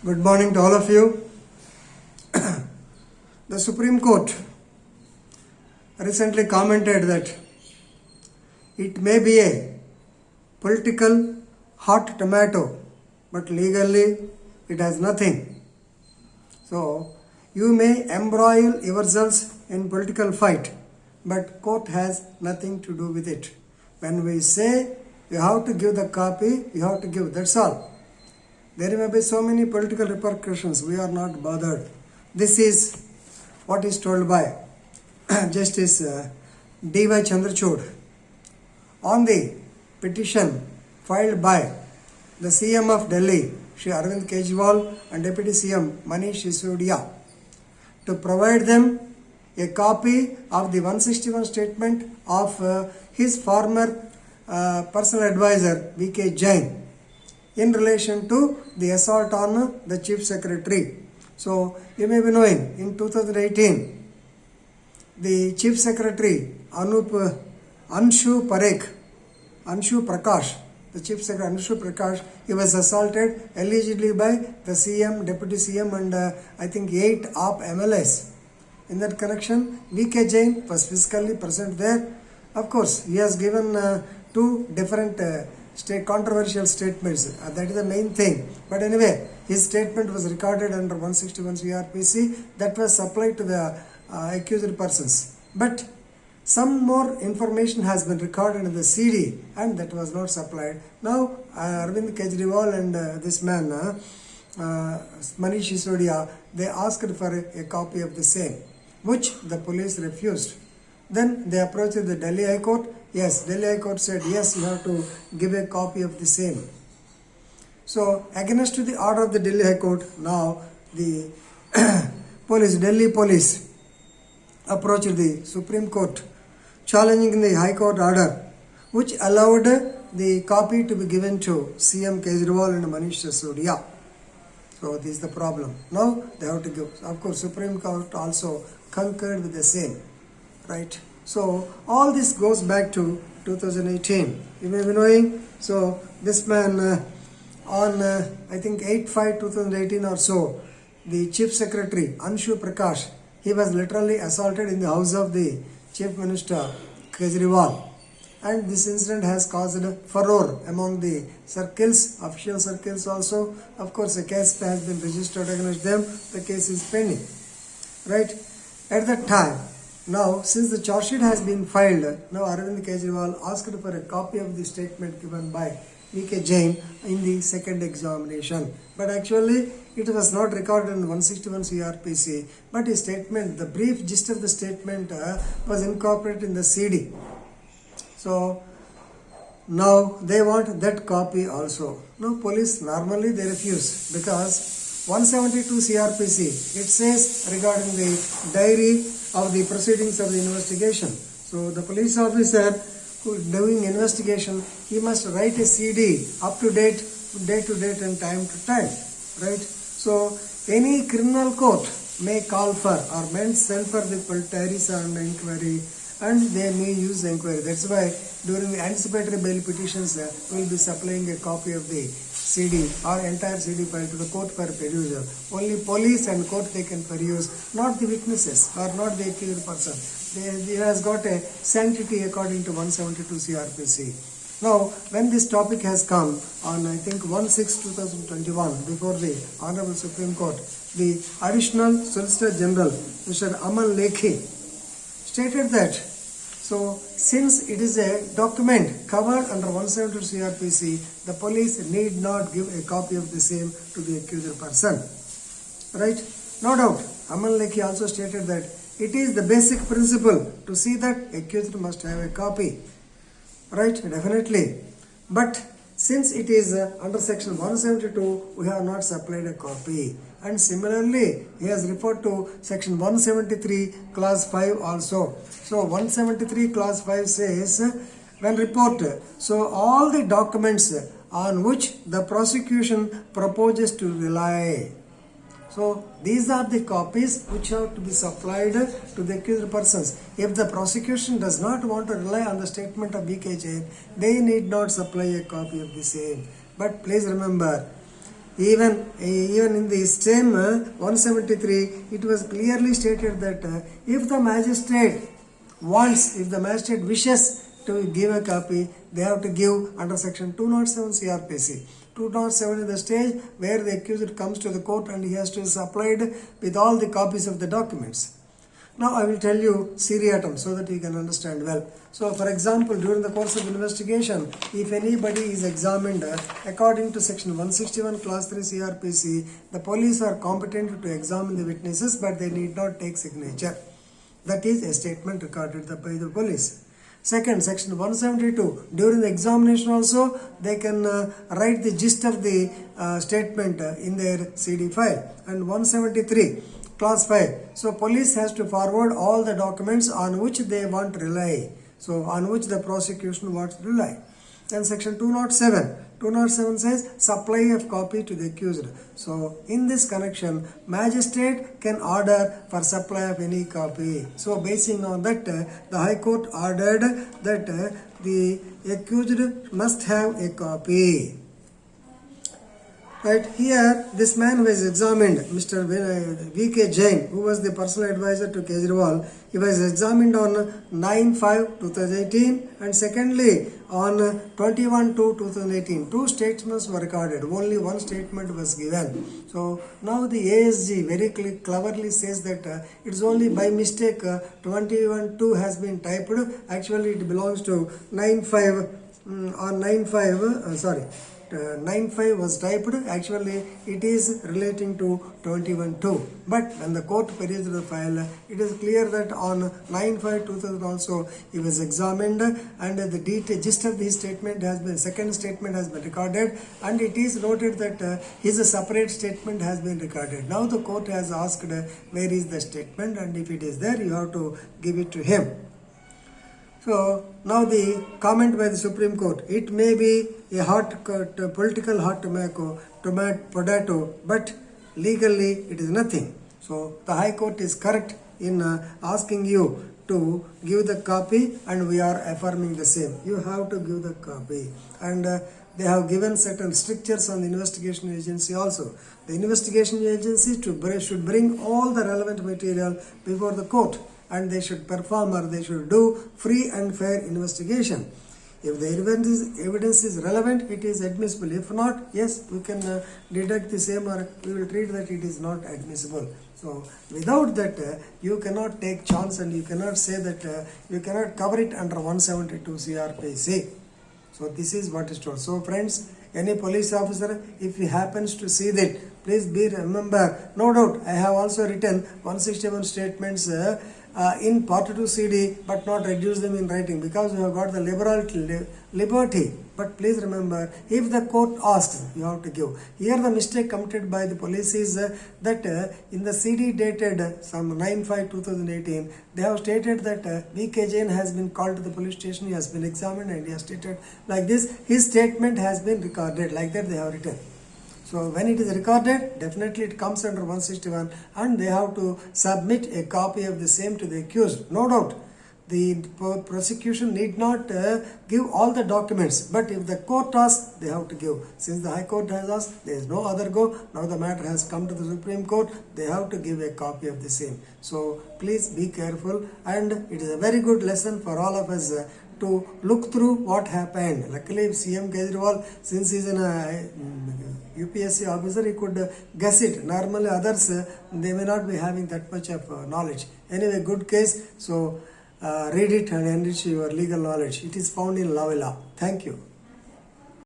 Good morning to all of you. The Supreme Court recently commented that it may be a political hot tomato, but legally it has nothing. So you may embroil yourselves in political fight, but court has nothing to do with it. When we say you have to give the copy, you have to give, that's all. There may be so many political repercussions, we are not bothered. This is what is told by Justice D.Y. Chandrachud on the petition filed by the CM of Delhi, Shri Arvind Kejriwal, and Deputy CM Manish Sisodia to provide them a copy of the 161 statement of his former personal advisor V.K. Jain in relation to the assault on the Chief Secretary. So, you may be knowing, in 2018, the Chief Secretary Anshu Prakash, the Chief Secretary Anshu Prakash, he was assaulted allegedly by the CM, Deputy CM and I think 8 AAP MLAs. In that connection, V.K. Jain was physically present there. Of course, he has given two different controversial statements. That is the main thing. But anyway, his statement was recorded under 161 CRPC that was supplied to the accused persons. But some more information has been recorded in the CD and that was not supplied. Now, Arvind Kejriwal and this man, Manish Sisodia, they asked for a copy of the same, which the police refused. Then they approached the Delhi High Court. Yes, Delhi High Court said, yes, you have to give a copy of the same. So, against the order of the Delhi High Court, now the Delhi police approached the Supreme Court, challenging the High Court order, which allowed the copy to be given to CM Kejriwal and Manish Sisodia. So, this is the problem. Now, they have to give. Of course, Supreme Court also concurred with the same. Right. So all this goes back to 2018. You may be knowing. So this man on I think 8/5/2018 or so, the Chief Secretary Anshu Prakash, he was literally assaulted in the house of the Chief Minister Kejriwal, and this incident has caused furore among the circles, official circles also. Of course, a case has been registered against them. The case is pending. Right. At that time. Now, since the charge sheet has been filed, now Arvind Kejriwal asked for a copy of the statement given by V.K. Jain in the second examination. But actually, it was not recorded in 161 CRPC, but his statement, the brief gist of the statement was incorporated in the CD. So, now they want that copy also. Now, police normally they refuse because 172 CRPC, it says regarding the diary of the proceedings of the investigation. So the police officer who is doing investigation, he must write a CD up to date to date and time to time. Right? So any criminal court may call for or may send for the diaries and inquiry, and they may use the inquiry. That's why during the anticipatory bail petitions, we will be supplying a copy of the CD or entire CD file to the court for perusal. Only police and court they can peruse, not the witnesses or not the accused person. They has got a sanctity according to 172 CRPC. Now, when this topic has come on, I think 1/6/2021 before the Honorable Supreme Court, the Additional Solicitor General, Mr. Aman Lekhi, stated that, so since it is a document covered under 172 CRPC, the police need not give a copy of the same to the accused person. Right? No doubt, Aman Lekhi also stated that it is the basic principle to see that accused must have a copy. Right? Definitely. But since it is under section 172, we have not supplied a copy. And similarly, he has referred to section 173 clause 5 also. So 173 clause 5 says, when reported, so all the documents on which the prosecution proposes to rely. So these are the copies which have to be supplied to the accused persons. If the prosecution does not want to rely on the statement of V.K. Jain, they need not supply a copy of the same. But please remember, Even in the same 173, it was clearly stated that if the magistrate wishes to give a copy, they have to give under section 207 CRPC. 207 is the stage where the accused comes to the court and he has to be supplied with all the copies of the documents. Now I will tell you seriatim so that you can understand well. So for example, during the course of investigation, if anybody is examined according to section 161 class 3 CRPC, the police are competent to examine the witnesses, but they need not take signature. That is a statement recorded by the police. Second, section 172, during the examination also, they can write the gist of the statement in their CD file. And 173, class 5. So police has to forward all the documents on which they want to rely. So on which the prosecution wants to rely. Then section 207. 207 says supply of copy to the accused. So in this connection, magistrate can order for supply of any copy. So basing on that, the High Court ordered that the accused must have a copy. Right here, this man who was examined, Mr. V.K. Jain, who was the personal advisor to Kejriwal, he was examined on 9/5/2018 and secondly on 21/2/2018. Two statements were recorded, only one statement was given. So now the ASG very cleverly says that it's only by mistake 21/2 has been typed. Actually, it belongs to 9/5 on 9/5. 9/5 was typed. Actually, it is relating to 21/2. But when the court perused the file, it is clear that on 9/5/2000 also he was examined, and the gist of his statement has been, second statement has been recorded, and it is noted that his separate statement has been recorded. Now the court has asked where is the statement, and if it is there, you have to give it to him. So now the comment by the Supreme Court, it may be a political hot potato, but legally it is nothing. So the High Court is correct in asking you to give the copy, and we are affirming the same. You have to give the copy, and they have given certain strictures on the investigation agency also. The investigation agency should bring all the relevant material before the court, and they should perform, or they should do free and fair investigation. If the evidence is relevant, it is admissible. If not, yes, we can deduct the same, or we will treat that it is not admissible. So without that, you cannot take chance, and you cannot say that you cannot cover it under 172 CRPC. So this is what is told. So friends, any police officer, if he happens to see that, please remember, no doubt, I have also written 161 statements in part 2 CD, but not reduce them in writing, because we have got the liberty. But please remember, if the court asks, you have to give. Here the mistake committed by the police is that in the CD dated some 9/5/2018, they have stated that V.K. Jain has been called to the police station, he has been examined, and he has stated like this, his statement has been recorded, like that they have written. So when it is recorded, definitely it comes under 161, and they have to submit a copy of the same to the accused. No doubt, the prosecution need not give all the documents, but if the court asks, they have to give. Since the High Court has asked, there is no other go. Now the matter has come to the Supreme Court, they have to give a copy of the same. So please be careful, and it is a very good lesson for all of us to look through what happened. Luckily, CM Kejriwal, since he is a UPSC officer, he could guess it. Normally others, they may not be having that much of knowledge. Anyway, good case. So read it and enrich your legal knowledge. It is found in Law. Thank you.